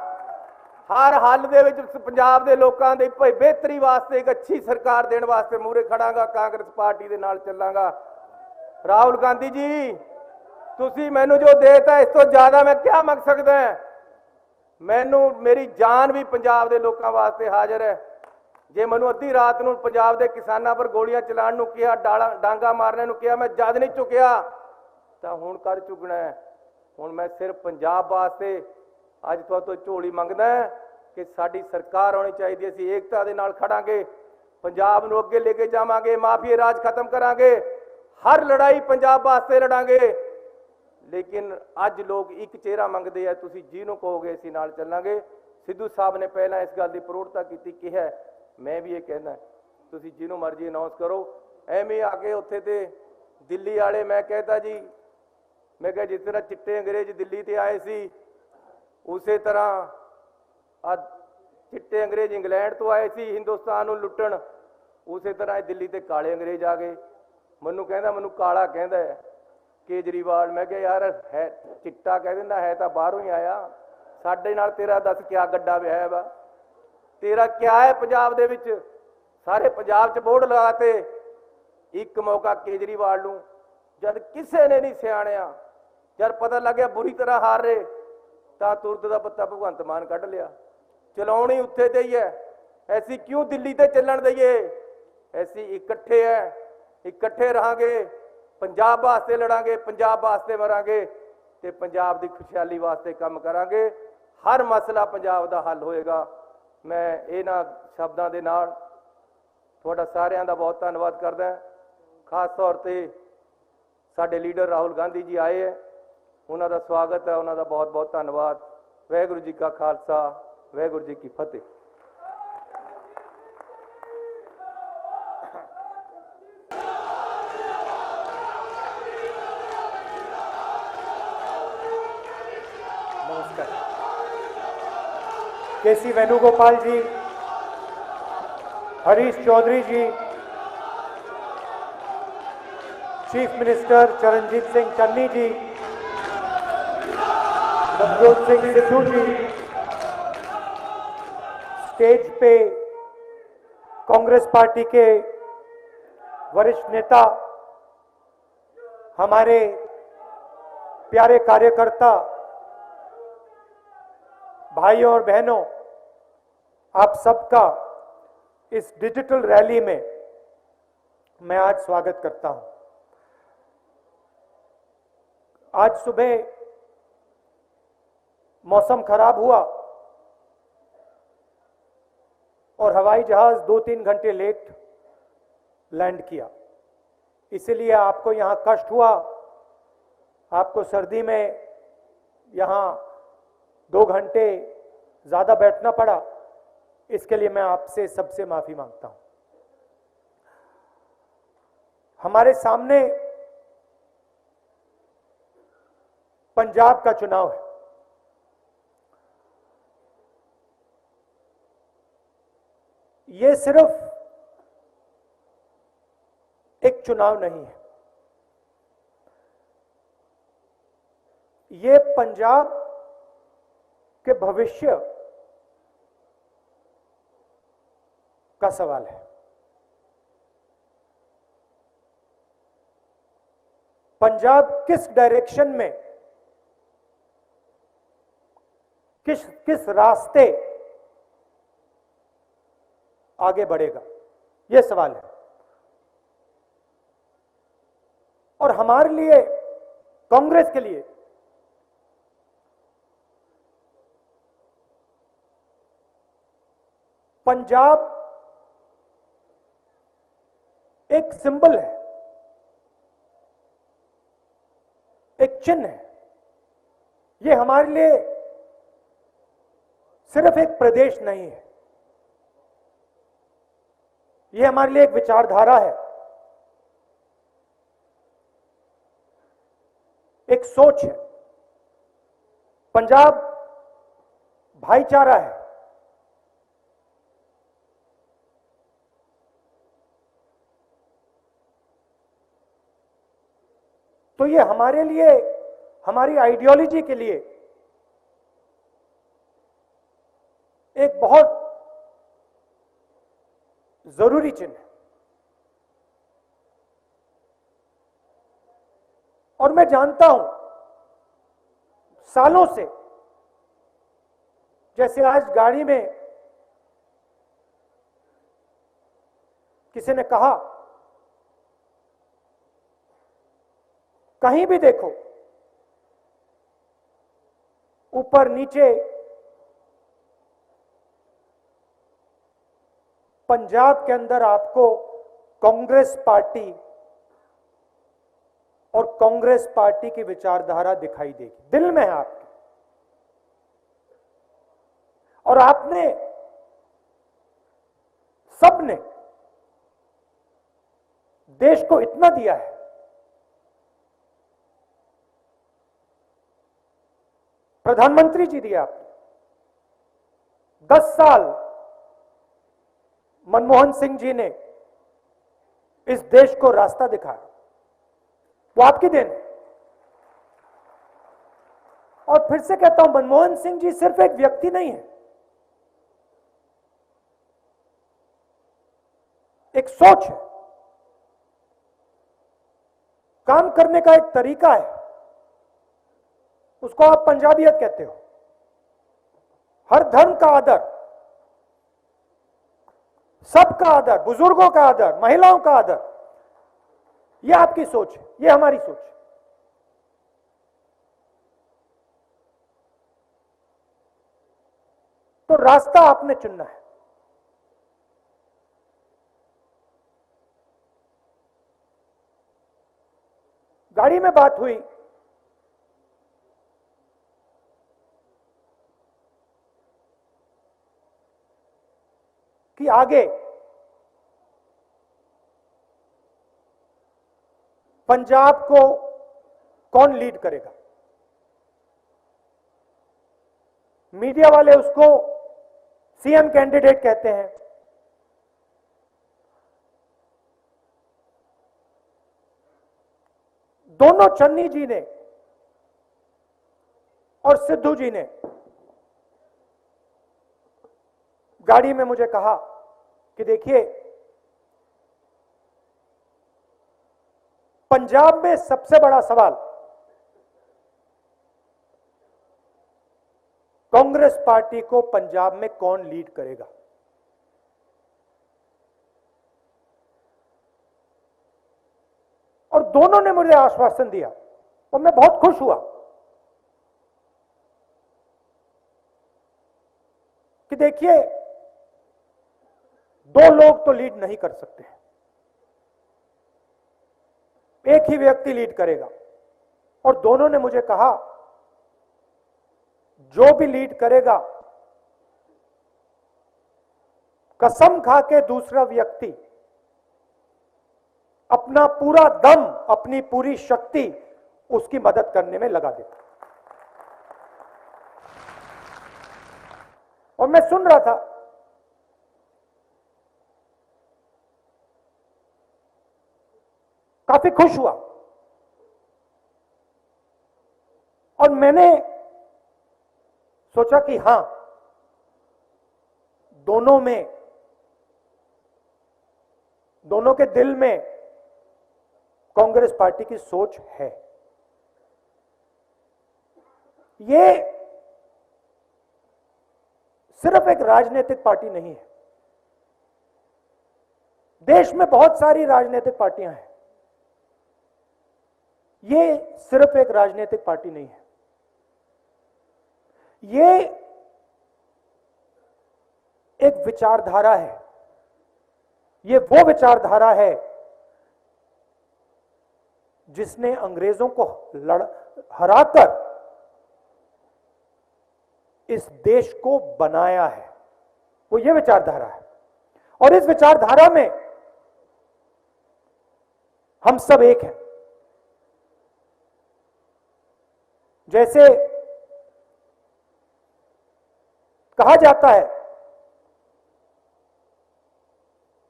ਹਰ ਹੱਲ ਦੇ ਵਿੱਚ, ਪੰਜਾਬ ਦੇ ਲੋਕਾਂ ਦੇ ਬਿਹਤਰੀ ਵਾਸਤੇ, ਇੱਕ ਅੱਛੀ ਸਰਕਾਰ ਦੇਣ ਵਾਸਤੇ ਮੂਹਰੇ ਖੜਾਂਗਾ, ਕਾਂਗਰਸ ਪਾਰਟੀ ਦੇ ਨਾਲ ਚੱਲਾਂਗਾ। ਰਾਹੁਲ ਗਾਂਧੀ ਜੀ, ਤੁਸੀਂ ਮੈਨੂੰ ਜੋ ਦੇਤਾ, ਇਸ ਤੋਂ ਜ਼ਿਆਦਾ ਮੈਂ ਕੀ ਮੰਗ ਸਕਦਾ? ਮੈਨੂੰ ਮੇਰੀ ਜਾਨ ਵੀ ਪੰਜਾਬ ਦੇ ਲੋਕਾਂ ਵਾਸਤੇ ਹਾਜ਼ਰ ਹੈ। ਜੇ ਮੈਨੂੰ ਅੱਧੀ ਰਾਤ ਨੂੰ ਪੰਜਾਬ ਦੇ ਕਿਸਾਨਾਂ ਪਰ ਗੋਲੀਆਂ ਚਲਾਉਣ ਨੂੰ ਕਿਹਾ, ਡਾਂਗਾ ਮਾਰਨ ਨੂੰ ਕਿਹਾ, ਮੈਂ ਜਦ ਨਹੀਂ ਚੁੱਕਿਆ ਤਾਂ ਹੁਣ ਕਰ ਚੁੱਕਣਾ ਹੈ। ਹੁਣ ਮੈਂ ਸਿਰਫ ਪੰਜਾਬ ਵਾਸਤੇ ਅੱਜ ਤੁਹਾਡੇ ਤੋਂ ਝੋਲੀ ਮੰਗਦਾ, ਕਿ ਸਾਡੀ ਸਰਕਾਰ ਹੋਣੀ ਚਾਹੀਦੀ, ਅਸੀਂ ਏਕਤਾ ਦੇ ਨਾਲ ਖੜਾਂਗੇ, ਪੰਜਾਬ ਨੂੰ ਅੱਗੇ ਲੈ ਕੇ ਜਾਵਾਂਗੇ, ਮਾਫੀਆ ਰਾਜ ਖਤਮ ਕਰਾਂਗੇ, ਹਰ ਲੜਾਈ ਪੰਜਾਬ ਵਾਸਤੇ ਲੜਾਂਗੇ। ਲੇਕਿਨ ਅੱਜ ਲੋਕ ਇੱਕ ਚਿਹਰਾ ਮੰਗਦੇ ਆ, ਤੁਸੀਂ ਜਿਹਨੂੰ ਕਹੋਗੇ ਅਸੀਂ ਨਾਲ ਚੱਲਾਂਗੇ। ਸਿੱਧੂ ਸਾਹਿਬ ਨੇ ਪਹਿਲਾਂ ਇਸ ਗੱਲ ਦੀ ਪ੍ਰੋੜਤਾ ਕੀਤੀ, ਕਿਹਾ ਮੈਂ ਵੀ ਇਹ ਕਹਿਣਾ, ਤੁਸੀਂ ਜਿਹਨੂੰ ਮਰਜ਼ੀ ਅਨਾਉਂਸ ਕਰੋ। ਐਵੇਂ ਆ ਕੇ ਉੱਥੇ ਤੇ ਦਿੱਲੀ ਵਾਲੇ, ਮੈਂ कहता जी, मैं कहा जिस तरह चिट्टे अंग्रेज दिल्ली ते आए सी, उसे तरह चिट्टे अंग्रेज इंग्लैंड तो आए सी हिंदुस्तान ਨੂੰ ਲੁੱਟਣ, ਉਸੇ ਤਰ੍ਹਾਂ ਦਿੱਲੀ ਤੇ ਕਾਲੇ ਅੰਗਰੇਜ਼ ਆ ਗਏ। ਮੈਨੂੰ ਕਹਿੰਦਾ ਮੈਨੂੰ ਕਾਲਾ ਕਹਿੰਦਾ ਹੈ ਕੇਜਰੀਵਾਲ। ਮੈਂ ਕਿਹਾ ਯਾਰ ਹੈ ਚਿੱਟਾ ਕਹਿ ਦਿੰਦਾ, ਹੈ ਤਾਂ ਬਾਹਰੋਂ ਹੀ ਆਇਆ, ਸਾਡੇ ਨਾਲ ਤੇਰਾ ਦੱਸ ਕਿਆ ਗੱਡਾ ਵਿਆਹ ਵਾ, ਤੇਰਾ ਕਿਆ ਹੈ ਪੰਜਾਬ ਦੇ ਵਿੱਚ? ਸਾਰੇ ਪੰਜਾਬ 'ਚ ਬੋਰਡ ਲਗਾਤੇ। ਇੱਕ ਮੌਕਾ ਕੇਜਰੀਵਾਲ ਨੂੰ ਜਦ ਕਿਸੇ ਨੇ ਨਹੀਂ ਸਿਆਣਿਆ, ਜਦ ਪਤਾ ਲੱਗਿਆ ਬੁਰੀ ਤਰ੍ਹਾਂ ਹਾਰ ਰਹੇ, ਤਾਂ ਤੁਰਤ ਦਾ ਪੱਤਾ ਭਗਵੰਤ ਮਾਨ ਕੱਢ ਲਿਆ। ਚਲਾਉਣੀ ਉੱਥੇ ਤੇ ਹੀ ਹੈ, ਐਸੀ ਕਿਉਂ ਦਿੱਲੀ ਤੇ ਚੱਲਣ ਦਈਏ? ਐਸੀ ਇਕੱਠੇ ਹੈ, ਇਕੱਠੇ ਰਹਾਂਗੇ, ਪੰਜਾਬ ਵਾਸਤੇ ਲੜਾਂਗੇ, ਪੰਜਾਬ ਵਾਸਤੇ ਮਰਾਂਗੇ ਤੇ ਪੰਜਾਬ ਦੀ ਖੁਸ਼ਹਾਲੀ ਵਾਸਤੇ ਕੰਮ ਕਰਾਂਗੇ। ਹਰ ਮਸਲਾ ਪੰਜਾਬ ਦਾ ਹੱਲ ਹੋਏਗਾ। ਮੈਂ ਇਹਨਾਂ ਸ਼ਬਦਾਂ ਦੇ ਨਾਲ ਤੁਹਾਡਾ ਸਾਰਿਆਂ ਦਾ ਬਹੁਤ ਧੰਨਵਾਦ ਕਰਦਾ। ਖਾਸ ਤੌਰ ਤੇ ਸਾਡੇ ਲੀਡਰ ਰਾਹੁਲ ਗਾਂਧੀ ਜੀ ਆਏ ਹੈ, ਉਹਨਾਂ ਦਾ ਸਵਾਗਤ ਹੈ, ਉਹਨਾਂ ਦਾ ਬਹੁਤ ਬਹੁਤ ਧੰਨਵਾਦ। ਵਾਹਿਗੁਰੂ ਜੀ ਕਾ ਖਾਲਸਾ, ਵਾਹਿਗੁਰੂ ਜੀ ਕੀ ਫਤਿਹ। नमस्कार। केसी वेणुगोपाल जी, हरीश चौधरी जी, चीफ मिनिस्टर चरणजीत सिंह चन्नी जी, नवजोत सिंह सिद्धू जी, स्टेज पे कांग्रेस पार्टी के वरिष्ठ नेता, हमारे प्यारे कार्यकर्ता, भाइयों और बहनों, आप सबका इस डिजिटल रैली में मैं आज स्वागत करता हूं। आज सुबह मौसम खराब हुआ और हवाई जहाज 2-3 घंटे लेट लैंड किया, इसलिए आपको यहां कष्ट हुआ, आपको सर्दी में यहां 2 घंटे ज्यादा बैठना पड़ा। इसके लिए मैं आपसे सबसे माफी मांगता हूं। हमारे सामने पंजाब का चुनाव है। ये सिर्फ एक चुनाव नहीं है, ये पंजाब के भविष्य का सवाल है। पंजाब किस डायरेक्शन में, किस रास्ते आगे बढ़ेगा, यह सवाल है। और हमारे लिए, कांग्रेस के लिए, पंजाब एक सिंबल है, एक चिन्ह है। यह हमारे लिए सिर्फ एक प्रदेश नहीं है, यह हमारे लिए एक विचारधारा है, एक सोच है। पंजाब भाईचारा है, तो ये हमारे लिए, हमारी आइडियोलॉजी के लिए एक बहुत जरूरी चिन्ह है। और मैं जानता हूं सालों से, जैसे आज गाड़ी में किसी ने कहा, कहीं भी देखो, ऊपर नीचे पंजाब के अंदर आपको कांग्रेस पार्टी और कांग्रेस पार्टी की विचारधारा दिखाई देगी, दिल में है आपके। और आपने सबने देश को इतना दिया है, प्रधानमंत्री जी दिया आपने 10 साल, मनमोहन सिंह जी ने इस देश को रास्ता दिखाया, वो आपकी देन है। और फिर से कहता हूं, मनमोहन सिंह जी सिर्फ एक व्यक्ति नहीं है, एक सोच है, काम करने का एक तरीका है, उसको आप पंजाबियत कहते हो। हर धर्म का आदर, सबका आदर, बुजुर्गों का आदर, महिलाओं का आदर, यह आपकी सोच है, यह हमारी सोच है। तो रास्ता आपने चुनना है। गाड़ी में बात हुई कि आगे पंजाब को कौन लीड करेगा। मीडिया वाले उसको सीएम कैंडिडेट कहते हैं, दोनों चन्नी जी ने और सिद्धू जी ने गाड़ी में मुझे कहा कि देखिए, पंजाब में सबसे बड़ा सवाल कांग्रेस पार्टी को पंजाब में कौन लीड करेगा। और दोनों ने मुझे आश्वासन दिया और मैं बहुत खुश हुआ कि देखिए, दो लोग तो लीड नहीं कर सकते, एक ही व्यक्ति लीड करेगा। और दोनों ने मुझे कहा, जो भी लीड करेगा, कसम खा के दूसरा व्यक्ति अपना पूरा दम, अपनी पूरी शक्ति उसकी मदद करने में लगा देता। और मैं सुन रहा था, काफी खुश हुआ। और मैंने सोचा कि हां, दोनों के दिल में कांग्रेस पार्टी की सोच है। ये सिर्फ एक राजनीतिक पार्टी नहीं है, देश में बहुत सारी राजनीतिक पार्टियां हैं, ये सिर्फ एक राजनीतिक पार्टी नहीं है, ये एक विचारधारा है। ये वो विचारधारा है जिसने अंग्रेजों को हराकर इस देश को बनाया है, वो ये विचारधारा है। और इस विचारधारा में हम सब एक हैं। जैसे कहा जाता है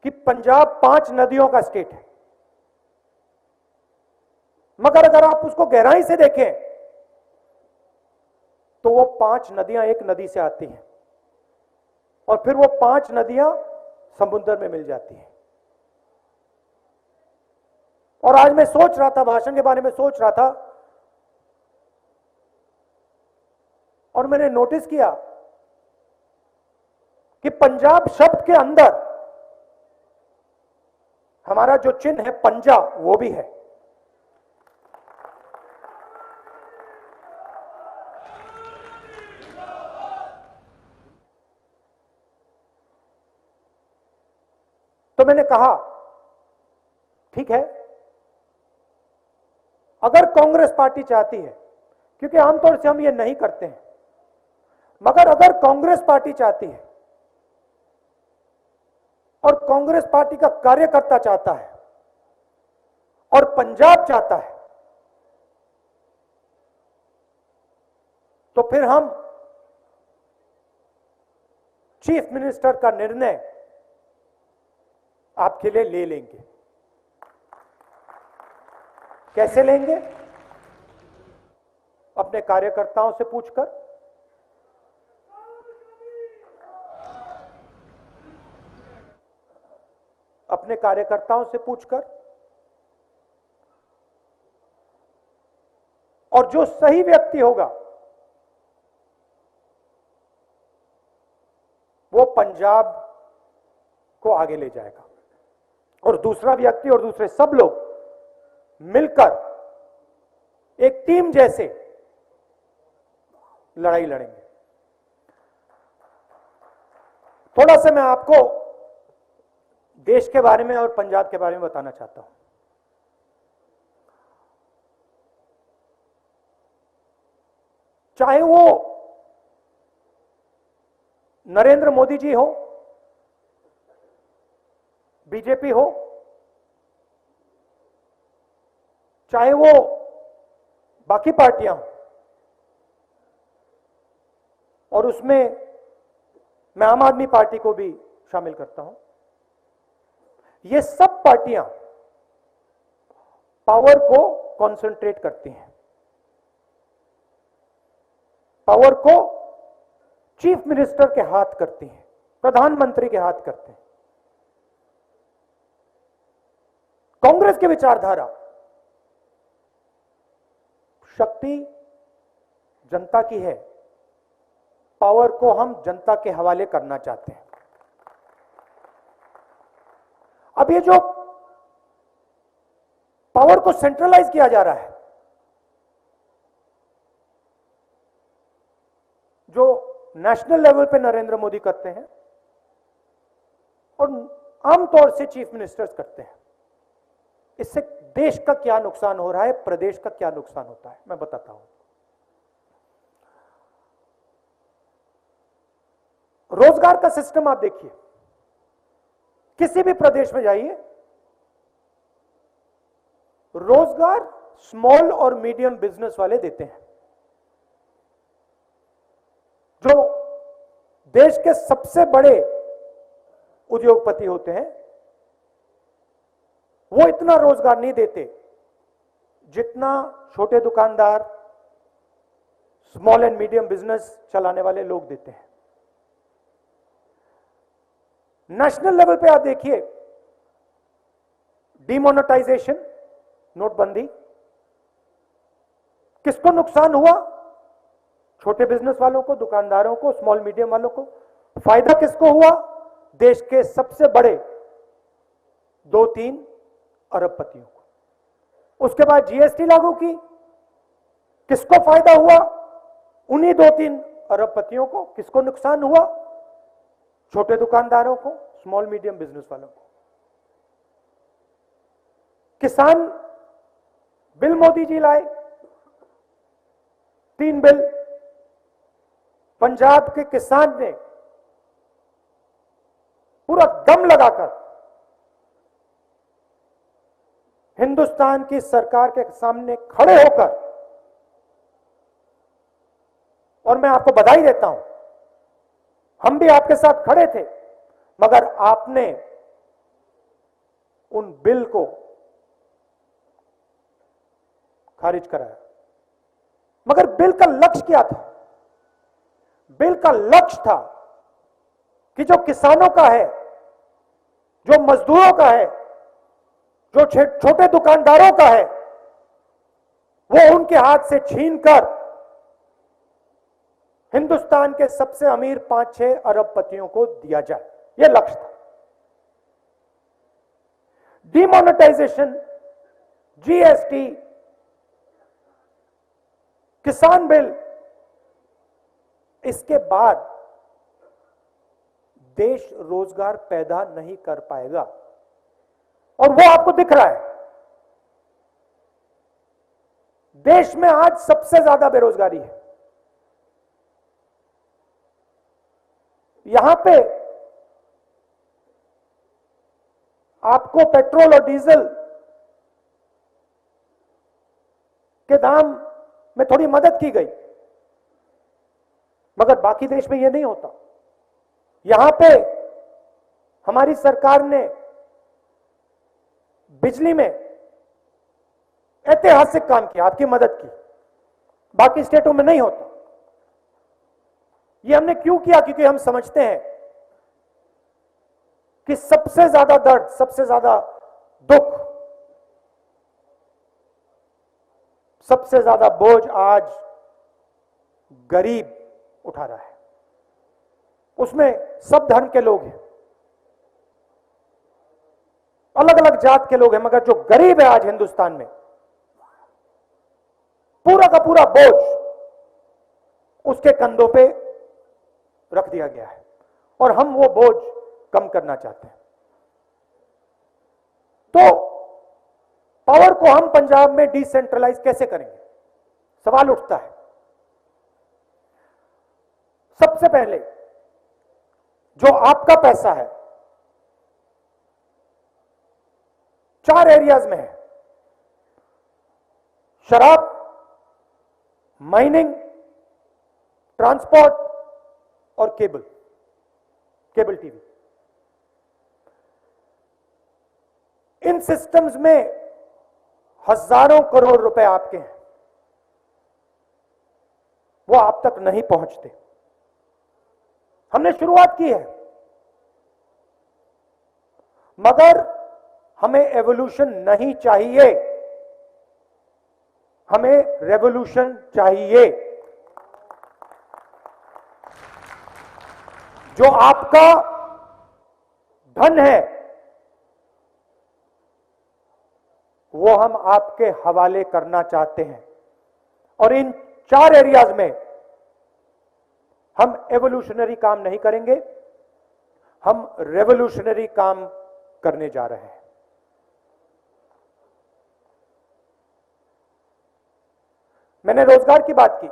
कि पंजाब 5 नदियों का स्टेट है, मगर अगर आप उसको गहराई से देखें तो वो 5 नदियां एक नदी से आती हैं और फिर वो 5 नदियां समुद्र में मिल जाती हैं। और आज मैं सोच रहा था, भाषण के बारे में सोच रहा था, और मैंने नोटिस किया कि पंजाब शब्द के अंदर हमारा जो चिन्ह है पंजा, वो भी है। तो मैंने कहा ठीक है, अगर कांग्रेस पार्टी चाहती है, क्योंकि आमतौर से हम ये नहीं करते हैं, मगर अगर कांग्रेस पार्टी चाहती है और कांग्रेस पार्टी का कार्यकर्ता चाहता है और पंजाब चाहता है, तो फिर हम चीफ मिनिस्टर का निर्णय आपके लिए ले लेंगे। कैसे लेंगे? अपने कार्यकर्ताओं से पूछकर, अपने कार्यकर्ताओं से पूछकर, और जो सही व्यक्ति होगा वो पंजाब को आगे ले जाएगा, और दूसरा व्यक्ति और दूसरे सब लोग मिलकर एक टीम जैसे लड़ाई लड़ेंगे। थोड़ा सा मैं आपको देश के बारे में और पंजाब के बारे में बताना चाहता हूं। चाहे वो नरेंद्र मोदी जी हो, बीजेपी हो, चाहे वो बाकी पार्टियां हो, और उसमें मैं आम आदमी पार्टी को भी शामिल करता हूं, ये सब पार्टियां पावर को कंसंट्रेट करती हैं, पावर को चीफ मिनिस्टर के हाथ करती हैं, प्रधानमंत्री के हाथ करते हैं। कांग्रेस की विचारधारा, शक्ति जनता की है, पावर को हम जनता के हवाले करना चाहते हैं। अब ये जो पावर को सेंट्रलाइज किया जा रहा है, जो नेशनल लेवल पे नरेंद्र मोदी करते हैं और आमतौर से चीफ मिनिस्टर्स करते हैं, इससे देश का क्या नुकसान हो रहा है, प्रदेश का क्या नुकसान होता है, मैं बताता हूं। रोजगार का सिस्टम आप देखिए, किसी भी प्रदेश में जाइए, रोजगार स्मॉल और मीडियम बिजनेस वाले देते हैं। जो देश के सबसे बड़े उद्योगपति होते हैं, वो इतना रोजगार नहीं देते जितना छोटे दुकानदार, स्मॉल एंड मीडियम बिजनेस चलाने वाले लोग देते हैं। नेशनल लेवल पे आप देखिए, डिमोनेटाइजेशन, नोटबंदी, किसको नुकसान हुआ? छोटे बिजनेस वालों को, दुकानदारों को, स्मॉल मीडियम वालों को। फायदा किसको हुआ? देश के सबसे बड़े 2-3 अरबपतियों को। उसके बाद जीएसटी लागू की, किसको फायदा हुआ? उन्हीं 2-3 अरबपतियों को। किसको नुकसान हुआ? छोटे दुकानदारों को, स्मॉल मीडियम बिजनेस वालों को। किसान बिल मोदी जी लाए, 3 बिल। पंजाब के किसान ने पूरा दम लगाकर हिंदुस्तान की सरकार के सामने खड़े होकर, और मैं आपको बधाई देता हूं, हम भी आपके साथ खड़े थे, मगर आपने उन बिल को खारिज कराया। मगर बिल का लक्ष्य क्या था? बिल का लक्ष्य था कि जो किसानों का है, जो मजदूरों का है, जो छोटे दुकानदारों का है, वो उनके हाथ से छीनकर हिंदुस्तान के सबसे अमीर 5-6 अरबपतियों को दिया जाए। यह लक्ष्य था। डिमोनेटाइजेशन, जीएसटी, किसान बिल, इसके बाद देश रोजगार पैदा नहीं कर पाएगा। और वो आपको दिख रहा है। देश में आज सबसे ज्यादा बेरोजगारी है। यहां पे आपको पेट्रोल और डीजल के दाम में थोड़ी मदद की गई, मगर बाकी देश में यह नहीं होता। यहां पे हमारी सरकार ने बिजली में ऐतिहासिक काम किया, आपकी मदद की, बाकी स्टेटों में नहीं होता। ये हमने क्यों किया? क्योंकि हम समझते हैं कि सबसे ज्यादा दर्द, सबसे ज्यादा दुख, सबसे ज्यादा बोझ आज गरीब उठा रहा है। उसमें सब धर्म के लोग हैं, अलग अलग जात के लोग हैं, मगर जो गरीब है आज हिंदुस्तान में, पूरा का पूरा बोझ उसके कंधों पे रख दिया गया है और हम वो बोझ कम करना चाहते हैं। तो पावर को हम पंजाब में डिसेंट्रलाइज कैसे करेंगे? सवाल उठता है। सबसे पहले जो आपका पैसा है 4 एरियाज में है: शराब, माइनिंग, ट्रांसपोर्ट और केबल टीवी। इन सिस्टम्स में हजारों करोड़ रुपए आपके हैं, वो आप तक नहीं पहुंचते। हमने शुरुआत की है, मगर हमें एवोल्यूशन नहीं चाहिए, हमें रेवोल्यूशन चाहिए। जो आपका धन है वो हम आपके हवाले करना चाहते हैं और इन 4 एरियाज में हम एवोल्यूशनरी काम नहीं करेंगे, हम रेवोल्यूशनरी काम करने जा रहे हैं। मैंने रोजगार की बात की।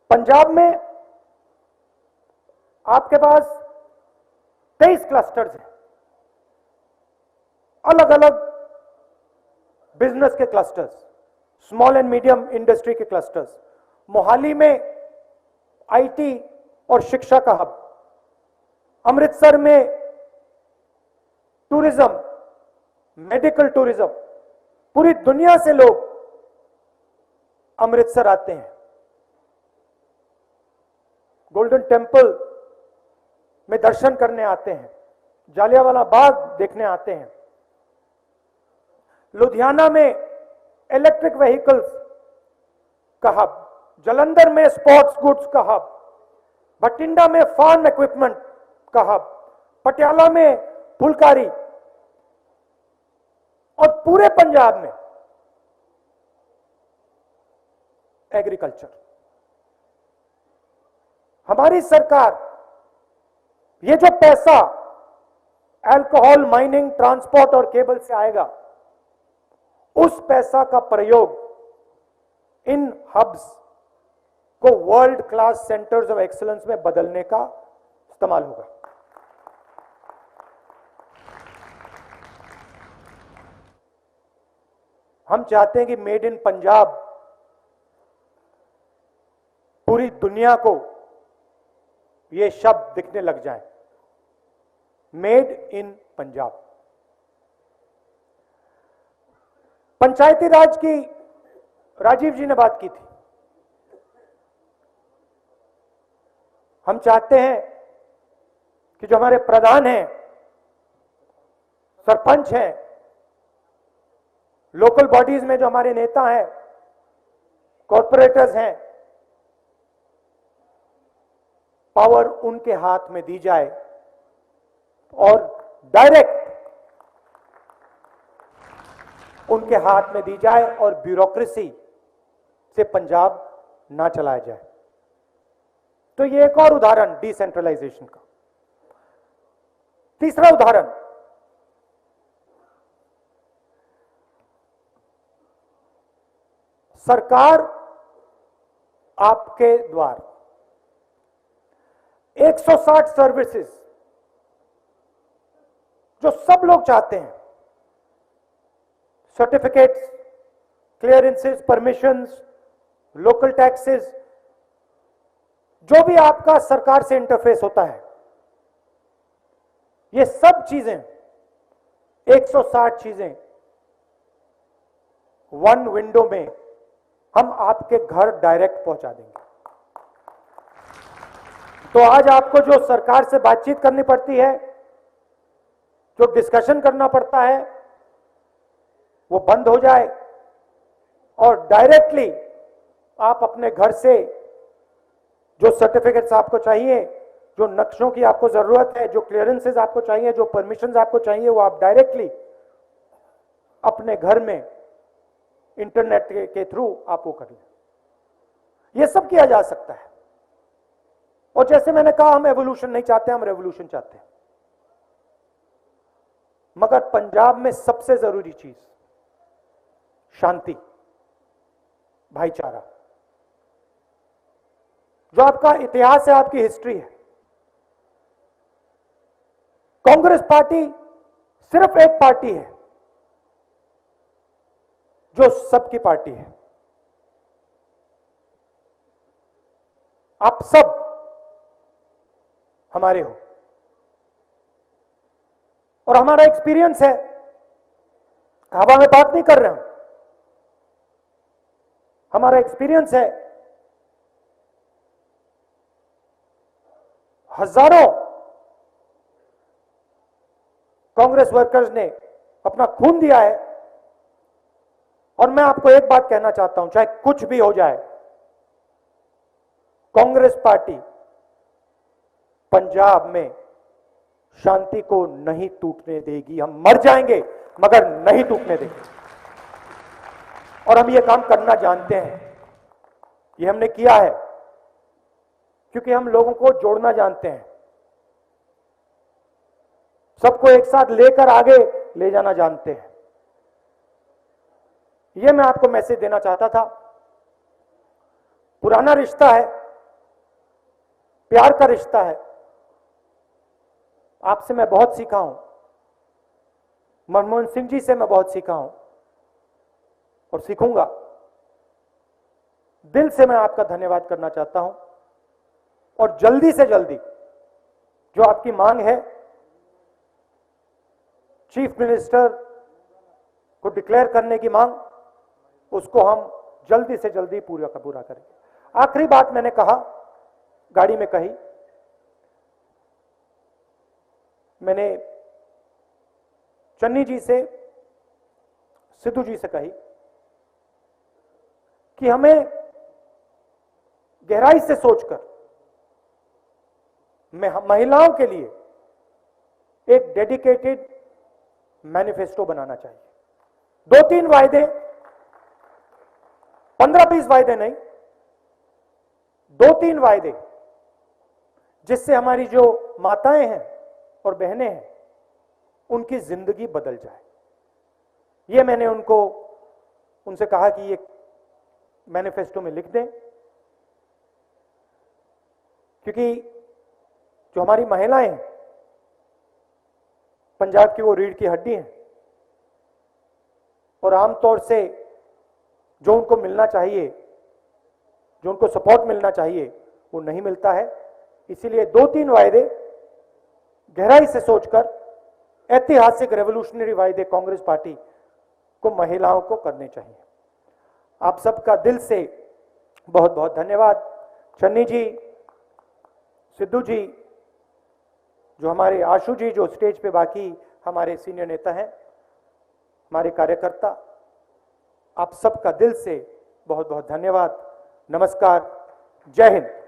पंजाब में आपके पास 23 क्लस्टर्स हैं, अलग अलग बिजनेस के clusters, small and medium industry के क्लस्टर्स। मोहाली में आईटी और शिक्षा का हब, अमृतसर में टूरिज्म, मेडिकल टूरिज्म, पूरी दुनिया से लोग अमृतसर आते हैं, गोल्डन टेम्पल में दर्शन करने आते हैं, जालियांवाला बाग देखने आते हैं। लुधियाना में इलेक्ट्रिक व्हीकल्स का हब, जलंधर में स्पोर्ट्स गुड्स का हब, बठिंडा में फार्म इक्विपमेंट का हब, पटियाला में फुलकारी और पूरे पंजाब में एग्रीकल्चर। हमारी सरकार ये जो पैसा अल्कोहल, माइनिंग, ट्रांसपोर्ट और केबल से आएगा, उस पैसा का प्रयोग इन हब्स को world class centres of excellence में बदलने का इस्तेमाल होगा। हम चाहते हैं कि मेड इन पंजाब पूरी दुनिया को ये शब्द दिखने लग जाए, मेड इन पंजाब। पंचायती राज की राजीव जी ने बात की थी। हम चाहते हैं कि जो हमारे प्रधान हैं, सरपंच हैं, लोकल बॉडीज में जो हमारे नेता हैं, कॉर्पोरेटर्स हैं, पावर उनके हाथ में दी जाए और डायरेक्ट उनके हाथ में दी जाए और ब्यूरोक्रेसी से पंजाब ना चलाया जाए। तो ये एक और उदाहरण डिसेंट्रलाइजेशन का। तीसरा उदाहरण, सरकार आपके द्वार 160 सर्विसेज जो सब लोग चाहते हैं, certificates, clearances, permissions, local taxes, जो भी आपका सरकार से इंटरफेस होता है, ये सब चीजें 160 चीजें वन विंडो में हम आपके घर डायरेक्ट पहुंचा देंगे। तो आज आपको जो सरकार से बातचीत करनी पड़ती है, जो डिस्कशन करना पड़ता है, वो बंद हो जाए और डायरेक्टली आप अपने घर से जो सर्टिफिकेट्स आपको चाहिए, जो नक्शों की आपको जरूरत है, जो क्लियरेंसेस आपको चाहिए, जो परमिशंस आपको चाहिए, वो आप डायरेक्टली अपने घर में इंटरनेट के थ्रू आप वो कर लें। ये सब किया जा सकता है। और जैसे मैंने कहा, हम एवोल्यूशन नहीं चाहते, हम रेवोल्यूशन चाहते हैं। मगर पंजाब में सबसे जरूरी चीज शांति, भाईचारा, जो आपका इतिहास है, आपकी हिस्ट्री है। कांग्रेस पार्टी सिर्फ एक पार्टी है जो सबकी पार्टी है। आप सब हमारे हो और हमारा एक्सपीरियंस है, हवा में बात नहीं कर रहे हम, हमारा एक्सपीरियंस है। हजारों कांग्रेस वर्कर्स ने अपना खून दिया है। और मैं आपको एक बात कहना चाहता हूं, चाहे कुछ भी हो जाए, कांग्रेस पार्टी पंजाब में शांति को नहीं टूटने देगी। हम मर जाएंगे मगर नहीं टूटने देंगे। और हम ये काम करना जानते हैं, ये हमने किया है, क्योंकि हम लोगों को जोड़ना जानते हैं, सबको एक साथ लेकर आगे ले जाना जानते हैं। ये मैं आपको मैसेज देना चाहता था। पुराना रिश्ता है, प्यार का रिश्ता है। आपसे मैं बहुत सीखा हूं, मनमोहन सिंह जी से मैं बहुत सीखा हूं और सीखूंगा। दिल से मैं आपका धन्यवाद करना चाहता हूं। और जल्दी से जल्दी जो आपकी मांग है, चीफ मिनिस्टर को डिक्लेयर करने की मांग, उसको हम जल्दी से जल्दी पूरा करेंगे। आखिरी बात मैंने कहा, गाड़ी में कही, मैंने चन्नी जी से, सिद्धू जी से कही कि हमें गहराई से सोचकर महिलाओं के लिए एक डेडिकेटेड मैनिफेस्टो बनाना चाहिए। 2-3 वायदे, 15-20 वायदे नहीं, 2-3 वायदे, जिससे हमारी जो माताएं हैं और बहनें हैं, उनकी जिंदगी बदल जाए। ये मैंने उनसे कहा कि ये मैनिफेस्टो में लिख दें, क्योंकि जो हमारी महिलाएं हैं, पंजाब की वो रीढ़ की हड्डी हैं और आमतौर से जो उनको मिलना चाहिए, जो उनको सपोर्ट मिलना चाहिए, वो नहीं मिलता है। इसीलिए 2-3 वायदे गहराई से सोचकर, ऐतिहासिक रेवोल्यूशनरी वायदे कांग्रेस पार्टी को महिलाओं को करने चाहिए। आप सबका दिल से बहुत बहुत धन्यवाद। चन्नी जी, सिद्धू जी, जो हमारे आशु जी, जो स्टेज पे बाकी हमारे सीनियर नेता हैं, हमारे कार्यकर्ता, आप सबका दिल से बहुत बहुत धन्यवाद। नमस्कार, जय हिंद।